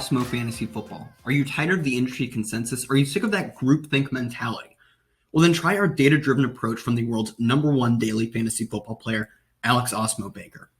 Awesemo fantasy football? Are you tired of the industry consensus? Are you sick of that groupthink mentality? Well, then try our data-driven approach from the world's #1 daily fantasy football player, Alex Awesemo Baker.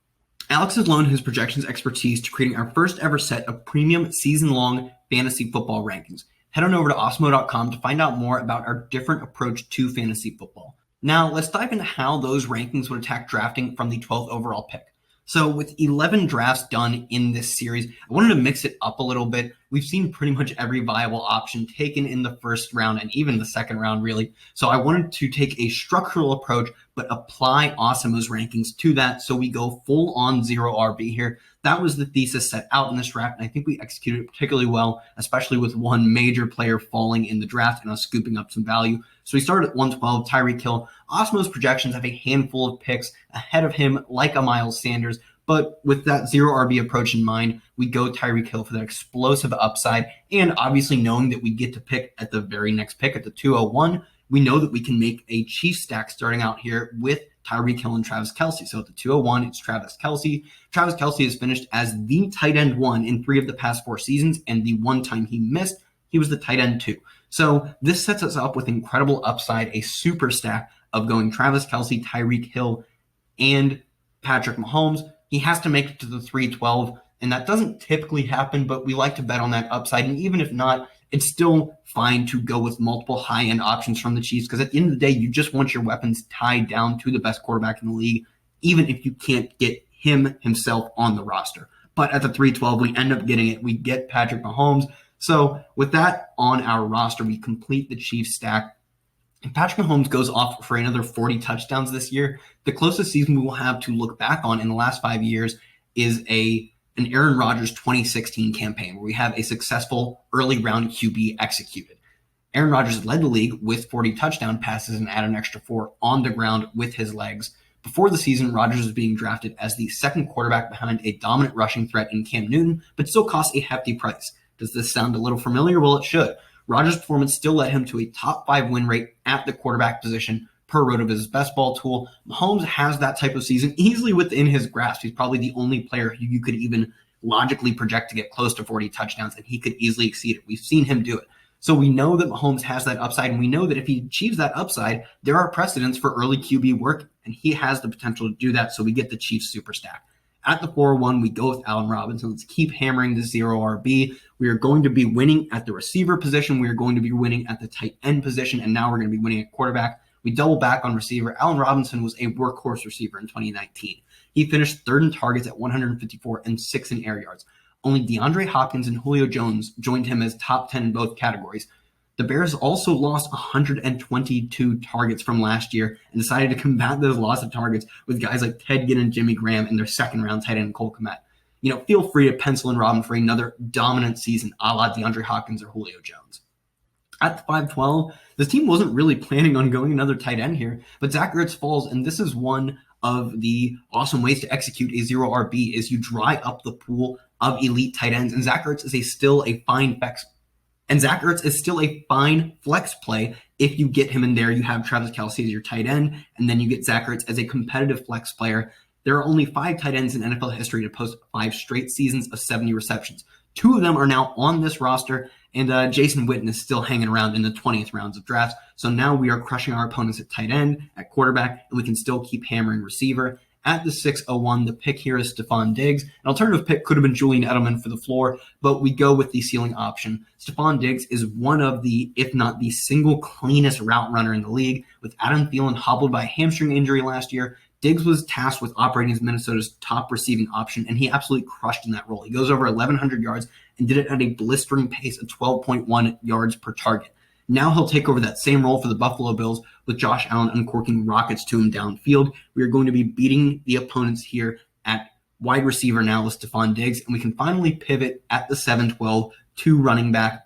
Alex has loaned his projections expertise to creating our first ever set of premium season-long fantasy football rankings. Head on over to awesemo.com to find out more about our different approach to fantasy football. Now, let's dive into how those rankings would attack drafting from the 12th overall pick. So with 11 drafts done in this series, I wanted to mix it up a little bit. We've seen pretty much every viable option taken in the first round and even the second round, really. So I wanted to take a structural approach, but apply Awesemo's rankings to that. So we go full on zero RB here. That was the thesis set out in this draft, and I think we executed it particularly well, especially with one major player falling in the draft and us scooping up some value. So we started at 112, Tyreek Hill. Awesemo's projections have a handful of picks ahead of him, like a Miles Sanders. But with that zero RB approach in mind, we go Tyreek Hill for that explosive upside. And obviously knowing that we get to pick at the very next pick at the 201, we know that we can make a Chiefs stack starting out here with Tyreek Hill and Travis Kelce. So at the 201, it's Travis Kelce. Travis Kelce has finished as the tight end 1 in 3 of the past 4 seasons. And the one time he missed, he was the tight end 2. So this sets us up with incredible upside, a super stack of going Travis Kelce, Tyreek Hill, and Patrick Mahomes. He has to make it to the 312, and that doesn't typically happen, but we like to bet on that upside. And even if not, it's still fine to go with multiple high-end options from the Chiefs, because at the end of the day, you just want your weapons tied down to the best quarterback in the league, even if you can't get him himself on the roster. But at the 312, we end up getting it. We get Patrick Mahomes. So with that on our roster, we complete the Chiefs stack. If Patrick Mahomes goes off for another 40 touchdowns this year, the closest season we will have to look back on in the last 5 years is an Aaron Rodgers 2016 campaign where we have a successful early round QB executed. Aaron Rodgers led the league with 40 touchdown passes and added an extra 4 on the ground with his legs. Before the season, Rodgers was being drafted as the second quarterback behind a dominant rushing threat in Cam Newton, but still costs a hefty price. Does this sound a little familiar? Well, it should. Rodgers' performance still led him to a top 5 win rate at the quarterback position per RotoViz's best ball tool. Mahomes has that type of season easily within his grasp. He's probably the only player who you could even logically project to get close to 40 touchdowns, and he could easily exceed it. We've seen him do it. So we know that Mahomes has that upside, and we know that if he achieves that upside, there are precedents for early QB work, and he has the potential to do that, so we get the Chiefs super stack. At the 401, we go with Allen Robinson. Let's keep hammering the zero RB. We are going to be winning at the receiver position. We are going to be winning at the tight end position. And now we're going to be winning at quarterback. We double back on receiver. Allen Robinson was a workhorse receiver in 2019. He finished 3rd in targets at 154 and 6th in air yards. Only DeAndre Hopkins and Julio Jones joined him as top 10 in both categories. The Bears also lost 122 targets from last year and decided to combat those loss of targets with guys like Ted Ginn and Jimmy Graham and their second-round tight end Cole Kmet. Feel free to pencil in Robin for another dominant season a la DeAndre Hopkins or Julio Jones. At the 512, this team wasn't really planning on going another tight end here, but Zach Ertz falls, and this is one of the awesome ways to execute a zero RB is you dry up the pool of elite tight ends, and Zach Ertz is still a fine flex play. If you get him in there, you have Travis Kelce as your tight end, and then you get Zach Ertz as a competitive flex player. There are only 5 tight ends in NFL history to post 5 straight seasons of 70 receptions. 2 of them are now on this roster, and Jason Witten is still hanging around in the 20th rounds of drafts. So now we are crushing our opponents at tight end, at quarterback, and we can still keep hammering receiver. At the 601, the pick here is Stephon Diggs. An alternative pick could have been Julian Edelman for the floor, but we go with the ceiling option. Stephon Diggs is one of the, if not the single cleanest route runner in the league. With Adam Thielen hobbled by a hamstring injury last year, Diggs was tasked with operating as Minnesota's top receiving option, and he absolutely crushed in that role. He goes over 1,100 yards and did it at a blistering pace of 12.1 yards per target. Now he'll take over that same role for the Buffalo Bills with Josh Allen uncorking rockets to him downfield. We are going to be beating the opponents here at wide receiver now with Stephon Diggs, and we can finally pivot at the 712 to running back.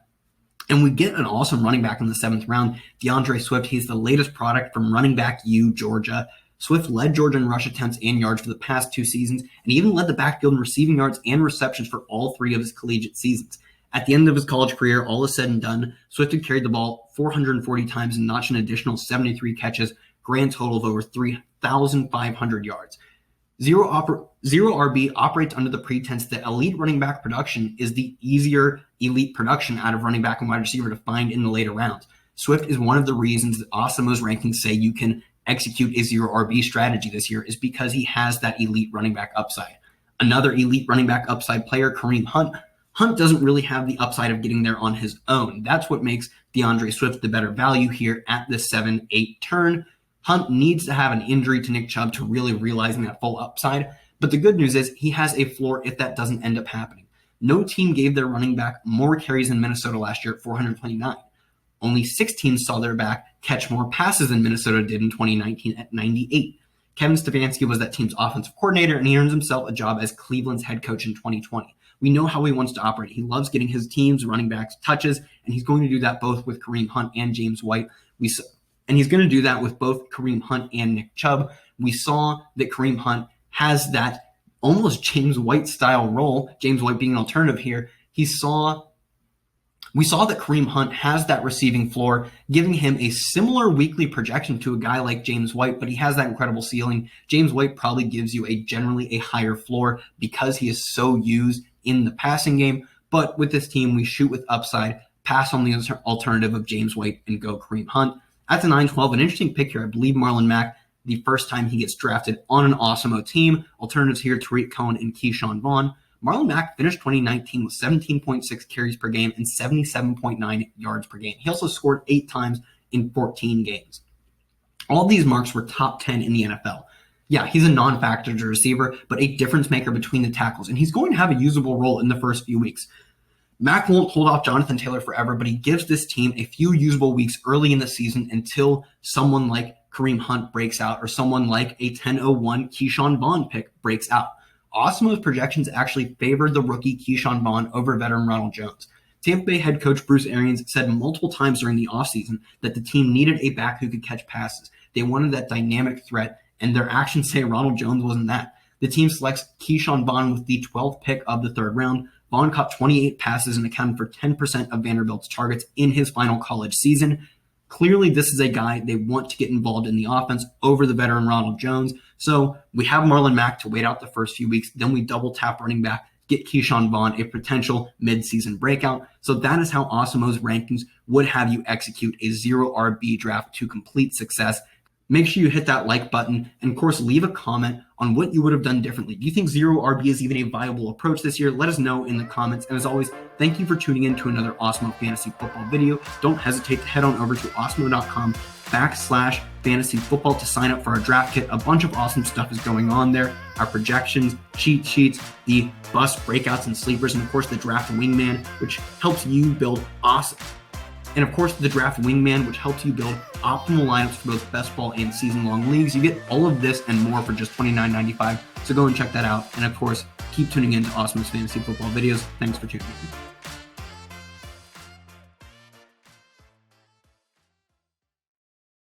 And we get an awesome running back in the 7th round, DeAndre Swift. He's the latest product from running back U, Georgia. Swift led Georgia in rush attempts and yards for the past 2 seasons, and even led the backfield in receiving yards and receptions for all 3 of his collegiate seasons. At the end of his college career, all is said and done, Swift had carried the ball 440 times and notched an additional 73 catches, grand total of over 3,500 yards. Zero RB operates under the pretense that elite running back production is the easier elite production out of running back and wide receiver to find in the later rounds. Swift is one of the reasons that Awesemo's rankings say you can execute a zero RB strategy this year, is because he has that elite running back upside. Another elite running back upside player, Kareem Hunt. Hunt doesn't really have the upside of getting there on his own. That's what makes DeAndre Swift the better value here at the 7-8 turn. Hunt needs to have an injury to Nick Chubb to really realizing that full upside. But the good news is he has a floor if that doesn't end up happening. No team gave their running back more carries than Minnesota last year at 429. Only 6 teams saw their back catch more passes than Minnesota did in 2019 at 98. Kevin Stefanski was that team's offensive coordinator, and he earns himself a job as Cleveland's head coach in 2020. We know how he wants to operate. He loves getting his team's running backs touches, and he's going to do that both with Kareem Hunt and James White. And he's going to do that with both Kareem Hunt and Nick Chubb. We saw that Kareem Hunt has that almost James White style role, James White being an alternative here. We saw that Kareem Hunt has that receiving floor, giving him a similar weekly projection to a guy like James White, but he has that incredible ceiling. James White probably gives you generally a higher floor because he is so used in the passing game. But with this team, we shoot with upside, pass on the alternative of James White, and go Kareem Hunt. At the 9-12, an interesting pick here. I believe Marlon Mack, the first time he gets drafted on an Awesemo team. Alternatives here, Tariq Cohen and Keyshawn Vaughn. Marlon Mack finished 2019 with 17.6 carries per game and 77.9 yards per game. He also scored 8 times in 14 games. All these marks were top 10 in the NFL. Yeah, he's a non-factor receiver, but a difference maker between the tackles, and he's going to have a usable role in the first few weeks. Mack won't hold off Jonathan Taylor forever, but he gives this team a few usable weeks early in the season until someone like Kareem Hunt breaks out or someone like a 10-01 Keyshawn Vaughn pick breaks out. Awesemo's projections actually favored the rookie Keyshawn Vaughn over veteran Ronald Jones. Tampa Bay head coach Bruce Arians said multiple times during the offseason that the team needed a back who could catch passes. They wanted that dynamic threat, and their actions say Ronald Jones wasn't that. The team selects Keyshawn Vaughn with the 12th pick of the 3rd round. Vaughn caught 28 passes and accounted for 10% of Vanderbilt's targets in his final college season. Clearly, this is a guy they want to get involved in the offense over the veteran Ronald Jones. So we have Marlon Mack to wait out the first few weeks. Then we double tap running back, get Keyshawn Vaughn, a potential midseason breakout. So that is how Awesemo's rankings would have you execute a zero RB draft to complete success. Make sure you hit that like button and, of course, leave a comment on what you would have done differently. Do you think zero RB is even a viable approach this year? Let us know in the comments. And as always, thank you for tuning in to another Awesemo Fantasy Football video. Don't hesitate to head on over to awesemo.com/fantasy football to sign up for our draft kit. A bunch of awesome stuff is going on there. Our projections, cheat sheets, the bust breakouts and sleepers, and of course the draft wingman, which helps you build awesome. And of course, the Draft Wingman, which helps you build optimal lineups for both best ball and season-long leagues. You get all of this and more for just $29.95. So go and check that out. And of course, keep tuning in to Awesemo's Fantasy Football videos. Thanks for tuning in.